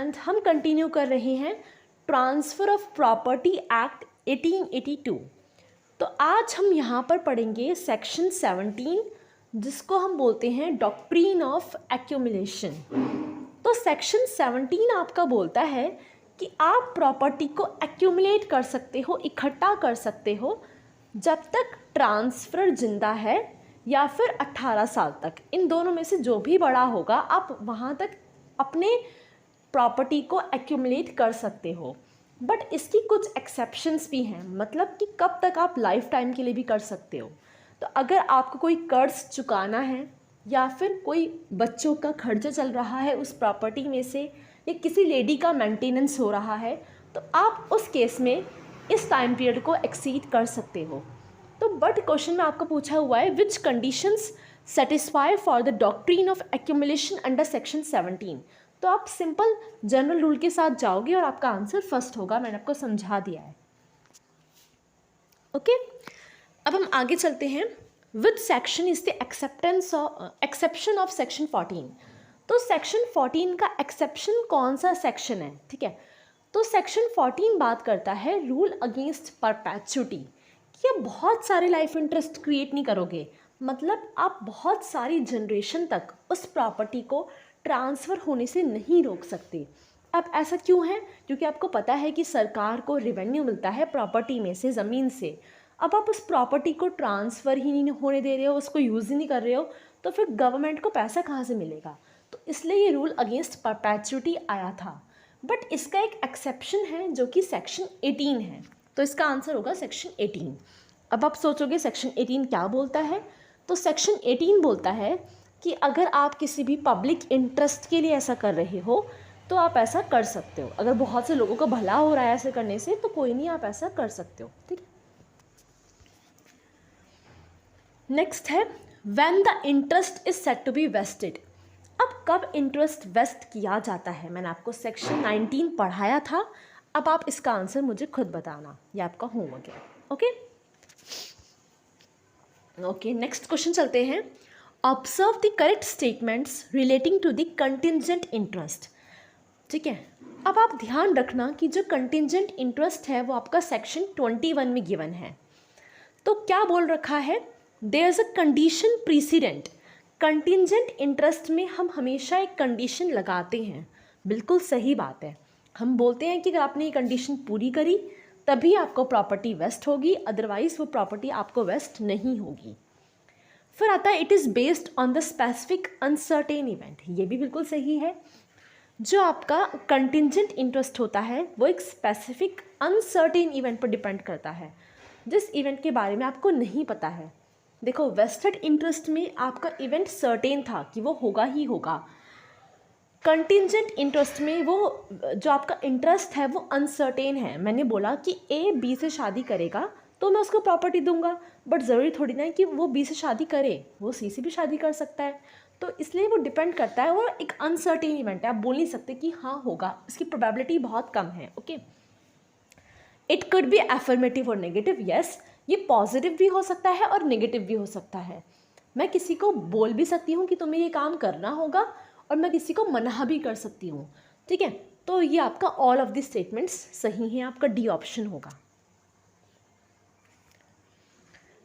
And हम continue कर रहे हैं ट्रांसफ़र ऑफ प्रॉपर्टी एक्ट 1882। तो आज हम यहाँ पर पढ़ेंगे सेक्शन 17, जिसको हम बोलते हैं डॉक्ट्रिन ऑफ एक्यूमुलेशन। तो सेक्शन 17 आपका बोलता है कि आप प्रॉपर्टी को एक्यूमुलेट कर सकते हो, इकट्ठा कर सकते हो, जब तक ट्रांसफ़र जिंदा है या फिर 18 साल तक। इन दोनों में से जो भी बड़ा होगा आप वहाँ तक अपने प्रॉपर्टी को एक्यूमुलेट कर सकते हो। बट इसकी कुछ एक्सेप्शंस भी हैं, मतलब कि कब तक आप लाइफ टाइम के लिए भी कर सकते हो। तो अगर आपको कोई कर्ज चुकाना है या फिर कोई बच्चों का खर्चा चल रहा है उस प्रॉपर्टी में से, या किसी लेडी का मेंटेनेंस हो रहा है, तो आप उस केस में इस टाइम पीरियड को एक्सीड कर सकते हो। तो बट क्वेश्चन में आपको पूछा हुआ है which conditions satisfy for the doctrine of accumulation under section 17। तो आप सिंपल जनरल रूल के साथ जाओगे और आपका आंसर फर्स्ट होगा। मैंने आपको समझा दिया है। ओके, अब हम आगे चलते हैं। Which section is the exception of section 14। तो सेक्शन 14 का एक्सेप्शन कौन सा सेक्शन है? ठीक है, तो सेक्शन 14 बात करता है रूल अगेंस्ट परपेचुटी, कि आप बहुत सारे लाइफ इंटरेस्ट क्रिएट नहीं करोगे, मतलब आप बहुत सारी जनरेशन तक उस प्रॉपर्टी को ट्रांसफ़र होने से नहीं रोक सकते। अब ऐसा क्यों है? क्योंकि आपको पता है कि सरकार को रेवेन्यू मिलता है प्रॉपर्टी में से, ज़मीन से। अब आप उस प्रॉपर्टी को ट्रांसफ़र ही नहीं होने दे रहे हो, उसको यूज़ ही नहीं कर रहे हो, तो फिर गवर्नमेंट को पैसा कहाँ से मिलेगा? तो इसलिए ये रूल अगेंस्ट परपेचुटी आया था। बट इसका एक एक्सेप्शन है जो कि सेक्शन 18 है। तो इसका आंसर होगा सेक्शन 18। अब आप सोचोगे सेक्शन 18 क्या बोलता है? तो सेक्शन 18 बोलता है कि अगर आप किसी भी पब्लिक इंटरेस्ट के लिए ऐसा कर रहे हो तो आप ऐसा कर सकते हो। अगर बहुत से लोगों का भला हो रहा है ऐसे करने से तो कोई नहीं, आप ऐसा कर सकते हो। ठीक है, नेक्स्ट है when the interest is set to be vested. अब कब इंटरेस्ट वेस्ट किया जाता है? मैंने आपको सेक्शन 19 पढ़ाया था। अब आप इसका आंसर मुझे खुद बताना, यह आपका होमवर्क है। ओके, नेक्स्ट क्वेश्चन चलते हैं। Observe the correct statements relating to the contingent interest. ठीक है, अब आप ध्यान रखना कि जो कंटिंजेंट इंटरेस्ट है वो आपका सेक्शन 21 में गिवन है। तो क्या बोल रखा है? There is a condition precedent. Contingent interest में हम हमेशा एक कंडीशन लगाते हैं, बिल्कुल सही बात है। हम बोलते हैं कि अगर आपने ये कंडीशन पूरी करी तभी आपको प्रॉपर्टी वेस्ट होगी, अदरवाइज वो प्रॉपर्टी आपको वेस्ट नहीं होगी। फिर आता है it is based on the specific uncertain event. ये भी बिल्कुल सही है। जो आपका कंटिंजेंट इंटरेस्ट होता है वो एक स्पेसिफिक अनसर्टेन इवेंट पर डिपेंड करता है, जिस इवेंट के बारे में आपको नहीं पता है। देखो, वेस्टेड इंटरेस्ट में आपका इवेंट सर्टेन था कि वो होगा ही होगा। कंटिंजेंट इंटरेस्ट में वो जो आपका इंटरेस्ट है वो अनसर्टेन है। मैंने बोला कि ए बी से शादी करेगा तो मैं उसको प्रॉपर्टी दूंगा, बट ज़रूरी थोड़ी ना है कि वो बी से शादी करे, वो सी से भी शादी कर सकता है। तो इसलिए वो डिपेंड करता है, वो एक अनसर्टेन इवेंट है। आप बोल नहीं सकते कि हाँ होगा, इसकी प्रोबेबिलिटी बहुत कम है। Okay, it could be affirmative और नेगेटिव। यस, ये पॉजिटिव भी हो सकता है और नेगेटिव भी हो सकता है। मैं किसी को बोल भी सकती हूँ कि तुम्हें ये काम करना होगा, और मैं किसी को मना भी कर सकती हूँ। ठीक है, तो ये आपका ऑल ऑफ द स्टेटमेंट्स सही हैं, आपका डी ऑप्शन होगा।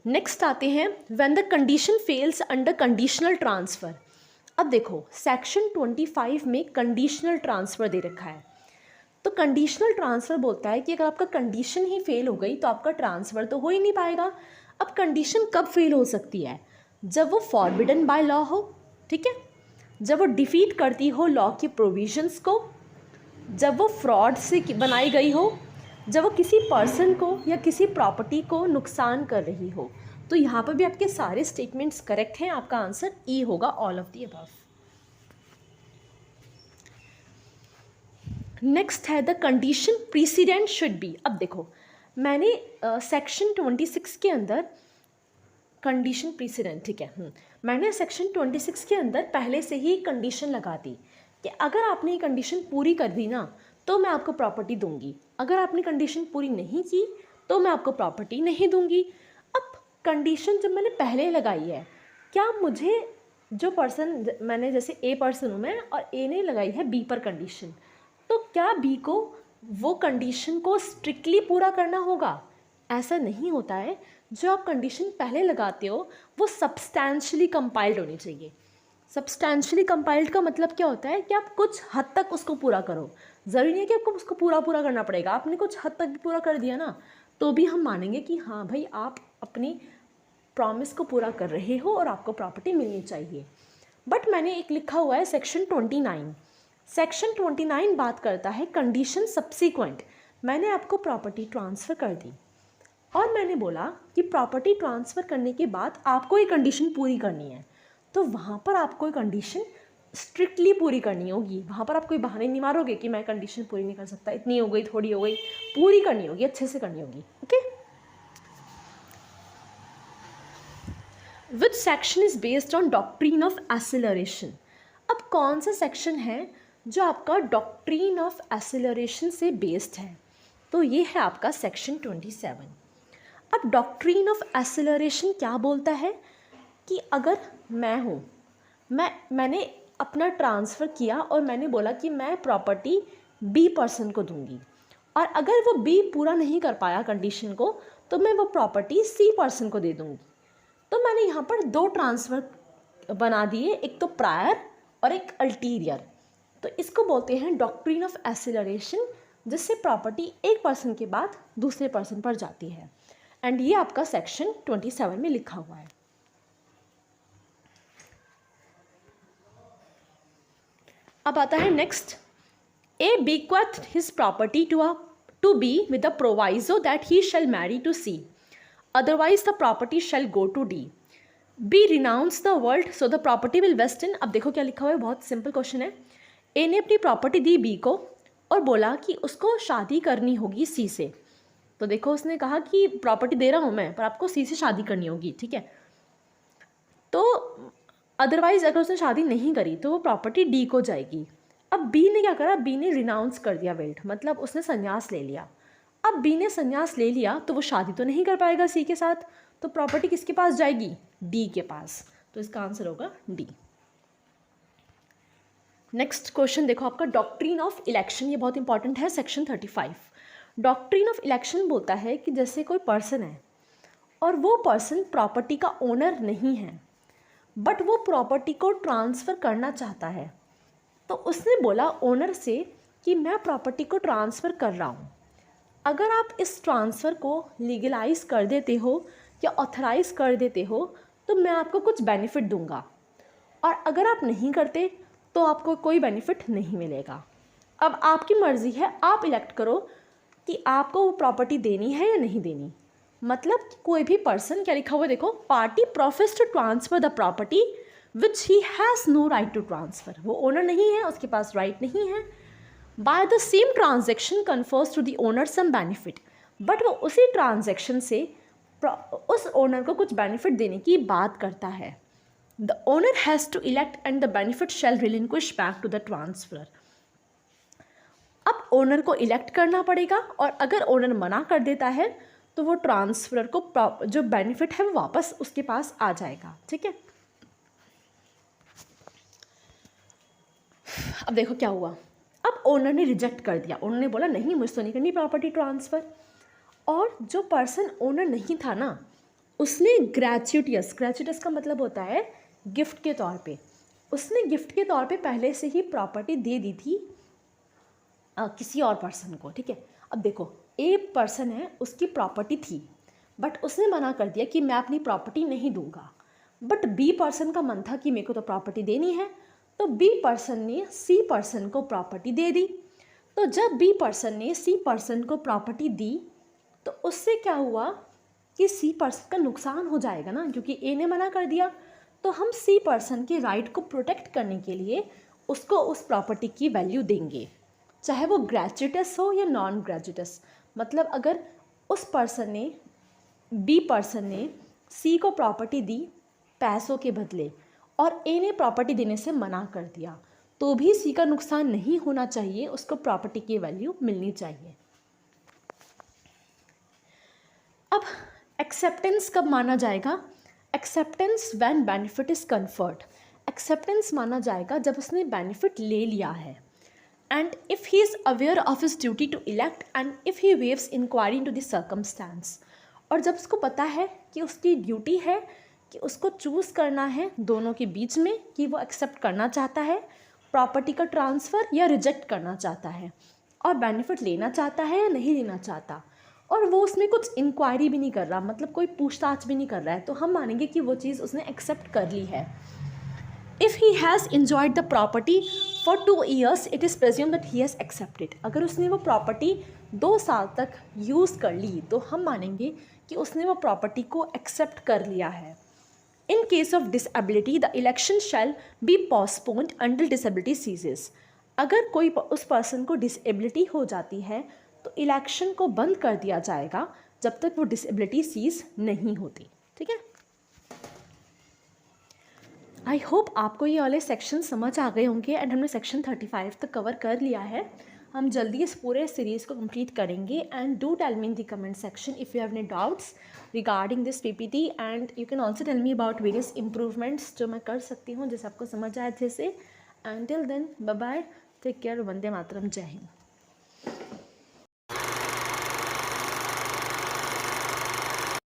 नेक्स्ट आते हैं when the condition fails under conditional transfer. अब देखो, सेक्शन 25 में कंडीशनल ट्रांसफ़र दे रखा है। तो कंडीशनल ट्रांसफ़र बोलता है कि अगर आपका कंडीशन ही फेल हो गई तो आपका ट्रांसफ़र तो हो ही नहीं पाएगा। अब कंडीशन कब फेल हो सकती है? जब वो फॉरबिडन बाय लॉ हो। ठीक है, जब वो डिफीट करती हो लॉ के प्रोविजंस को, जब वो फ्रॉड से बनाई गई हो, जब वो किसी पर्सन को या किसी प्रॉपर्टी को नुकसान कर रही हो। तो यहाँ पर भी आपके सारे स्टेटमेंट्स करेक्ट हैं। आपका आंसर ई होगा, all of the above. Next है the condition precedent should be. अब देखो, मैंने सेक्शन 26 के अंदर कंडीशन प्रीसिडेंट, ठीक है, मैंने सेक्शन 26 के अंदर पहले से ही कंडीशन लगा दी कि अगर आपने ये कंडीशन पूरी कर दी ना तो मैं आपको प्रॉपर्टी दूंगी, अगर आपने कंडीशन पूरी नहीं की तो मैं आपको प्रॉपर्टी नहीं दूंगी। अब कंडीशन जब मैंने पहले लगाई है, क्या मुझे जो पर्सन, मैंने जैसे ए पर्सन हूँ मैं और ए ने लगाई है बी पर कंडीशन, तो क्या बी को वो कंडीशन को स्ट्रिक्टली पूरा करना होगा? ऐसा नहीं होता है। जो आप कंडीशन पहले लगाते हो वो सब्सटैंशियली कंपाइल्ड होनी चाहिए। सब्सटैंशियली कंपाइल्ड का मतलब क्या होता है कि आप कुछ हद तक उसको पूरा करो। ज़रूरी नहीं है कि आपको उसको पूरा करना पड़ेगा। आपने कुछ हद तक भी पूरा कर दिया ना तो भी हम मानेंगे कि हाँ भाई आप अपनी प्रॉमिस को पूरा कर रहे हो और आपको प्रॉपर्टी मिलनी चाहिए। बट मैंने एक लिखा हुआ है सेक्शन 29। सेक्शन 29 बात करता है कंडीशन सब्सीक्वेंट। मैंने आपको प्रॉपर्टी ट्रांसफ़र कर दी और मैंने बोला कि प्रॉपर्टी ट्रांसफ़र करने के बाद आपको ये कंडीशन पूरी करनी है, तो वहाँ पर आपको ये कंडीशन स्ट्रिक्टली पूरी करनी होगी। वहाँ पर आप कोई बहाने नहीं मारोगे कि मैं कंडीशन पूरी नहीं कर सकता, इतनी हो गई, थोड़ी हो गई, पूरी करनी होगी, अच्छे से करनी होगी। Okay, which section is based on doctrine of acceleration. अब कौन सा सेक्शन है जो आपका डॉक्ट्रीन ऑफ एक्सेलरेशन से बेस्ड है? तो ये है आपका सेक्शन 27। अब डॉक्ट्रीन ऑफ एक्सेलरेशन क्या बोलता है कि अगर मैं हूँ, मैंने अपना ट्रांसफ़र किया और मैंने बोला कि मैं प्रॉपर्टी बी पर्सन को दूंगी, और अगर वो बी पूरा नहीं कर पाया कंडीशन को तो मैं वो प्रॉपर्टी सी पर्सन को दे दूंगी। तो मैंने यहाँ पर दो ट्रांसफ़र बना दिए, एक तो प्रायर और एक अल्टीरियर। तो इसको बोलते हैं डॉक्ट्रीन ऑफ एक्सेलरेशन, जिससे प्रॉपर्टी एक पर्सन के बाद दूसरे पर्सन पर जाती है। एंड ये आपका सेक्शन 27 में लिखा हुआ है। अब आता है next, A bequeathed his property to B with the proviso that he shall marry to C, otherwise the property shall go to D. B renounce the world so the property will vest in। अब देखो क्या लिखा हुआ है, बहुत simple question है। ए ने अपनी प्रॉपर्टी दी बी को और बोला कि उसको शादी करनी होगी सी से। तो देखो उसने कहा कि प्रॉपर्टी दे रहा हूँ मैं, पर आपको सी से शादी करनी होगी, ठीक है। तो अदरवाइज़ अगर उसने शादी नहीं करी तो वो प्रॉपर्टी डी को जाएगी। अब बी ने क्या करा, बी ने रिनाउंस कर दिया वेल्थ, मतलब उसने संन्यास ले लिया। अब बी ने संन्यास ले लिया तो वो शादी तो नहीं कर पाएगा सी के साथ, तो प्रॉपर्टी किसके पास जाएगी? डी के पास। तो इसका आंसर होगा डी। नेक्स्ट क्वेश्चन देखो आपका डॉक्ट्रीन ऑफ इलेक्शन, ये बहुत इंपॉर्टेंट है, सेक्शन 35। डॉक्ट्रीन ऑफ इलेक्शन बोलता है कि जैसे कोई पर्सन है और वो पर्सन प्रॉपर्टी का ओनर नहीं है, बट वो प्रॉपर्टी को ट्रांसफ़र करना चाहता है, तो उसने बोला ओनर से कि मैं प्रॉपर्टी को ट्रांसफ़र कर रहा हूँ, अगर आप इस ट्रांसफ़र को लीगलाइज कर देते हो या ऑथराइज़ कर देते हो तो मैं आपको कुछ बेनिफिट दूंगा, और अगर आप नहीं करते तो आपको कोई बेनिफिट नहीं मिलेगा। अब आपकी मर्ज़ी है, आप इलेक्ट करो कि आपको वो प्रॉपर्टी देनी है या नहीं देनी। मतलब कोई भी पर्सन, क्या लिखा हुआ है देखो, party profess to transfer the property which he has no right to transfer. वो ओनर नहीं है, उसके पास राइट नहीं है। By the same transaction confers to the owner some benefit, but वो उसी ट्रांजेक्शन से उस ओनर को कुछ बेनिफिट देने की बात करता है। The owner has to elect and the benefit shall relinquish back to the transfer. अब ओनर को इलेक्ट करना पड़ेगा, और अगर ओनर मना कर देता है तो वो ट्रांसफर को जो बेनिफिट है वो वापस उसके पास आ जाएगा, ठीक है। अब देखो क्या हुआ, अब ओनर ने रिजेक्ट कर दिया, ओनर ने बोला नहीं मुझसे तो नहीं करनी प्रॉपर्टी ट्रांसफ़र, और जो पर्सन ओनर नहीं था ना उसने ग्रेचुइटस का मतलब होता है गिफ्ट के तौर पे, उसने गिफ्ट के तौर पे पहले से ही प्रॉपर्टी दे दी थी किसी और पर्सन को, ठीक है। अब देखो ए पर्सन है, उसकी प्रॉपर्टी थी, बट उसने मना कर दिया कि मैं अपनी प्रॉपर्टी नहीं दूंगा, बट बी पर्सन का मन था कि मेरे को तो प्रॉपर्टी देनी है, तो बी पर्सन ने सी पर्सन को प्रॉपर्टी दे दी। तो जब बी पर्सन ने सी पर्सन को प्रॉपर्टी दी तो उससे क्या हुआ कि सी पर्सन का नुकसान हो जाएगा ना, क्योंकि ए ने मना कर दिया। तो हम सी पर्सन के राइट को प्रोटेक्ट करने के लिए उसको उस प्रॉपर्टी की वैल्यू देंगे, चाहे वो ग्रेचुइटस हो या नॉन ग्रेचुइटस। मतलब अगर उस पर्सन ने, बी पर्सन ने सी को प्रॉपर्टी दी पैसों के बदले और ए ने प्रॉपर्टी देने से मना कर दिया, तो भी सी का नुकसान नहीं होना चाहिए, उसको प्रॉपर्टी की वैल्यू मिलनी चाहिए। अब एक्सेप्टेंस कब माना जाएगा? Acceptance when benefit is conferred. Acceptance माना जाएगा जब उसने बेनिफिट ले लिया है। and if he is aware of his duty to elect and if he waives inquiry into the circumstance। और जब उसको पता है कि उसकी ड्यूटी है कि उसको चूज़ करना है दोनों के बीच में कि वो एक्सेप्ट करना चाहता है प्रॉपर्टी का ट्रांसफ़र या रिजेक्ट करना चाहता है, और बेनिफिट लेना चाहता है या नहीं लेना चाहता, और वो उसमें कुछ इंक्वायरी भी नहीं कर रहा, मतलब कोई पूछताछ भी नहीं कर रहा है, तो हम मानेंगे कि वो चीज़ उसने एक्सेप्ट कर ली है। If he has enjoyed the property for 2 years it is presumed that he has accepted. अगर उसने वो प्रॉपर्टी 2 साल तक यूज़ कर ली तो हम मानेंगे कि उसने वो प्रॉपर्टी को एक्सेप्ट कर लिया है। In case of disability the election shall be postponed until disability ceases. अगर कोई उस पर्सन को डिसेबिलिटी हो जाती है तो इलेक्शन को बंद कर दिया जाएगा जब तक वो डिसेबिलिटी सीज नहीं होती। ठीक है, आई होप आपको ये वाले सेक्शन समझ आ गए होंगे एंड हमने सेक्शन 35 तक कवर कर लिया है। हम जल्दी इस पूरे सीरीज़ को कंप्लीट करेंगे and do tell me in the comment section if you have any doubts regarding this PPT and you can also tell me about various improvements जो मैं कर सकती हूँ जिससे आपको समझ आए अच्छे से। And till then bye bye, take care, वंदे मातरम, जय हिंद।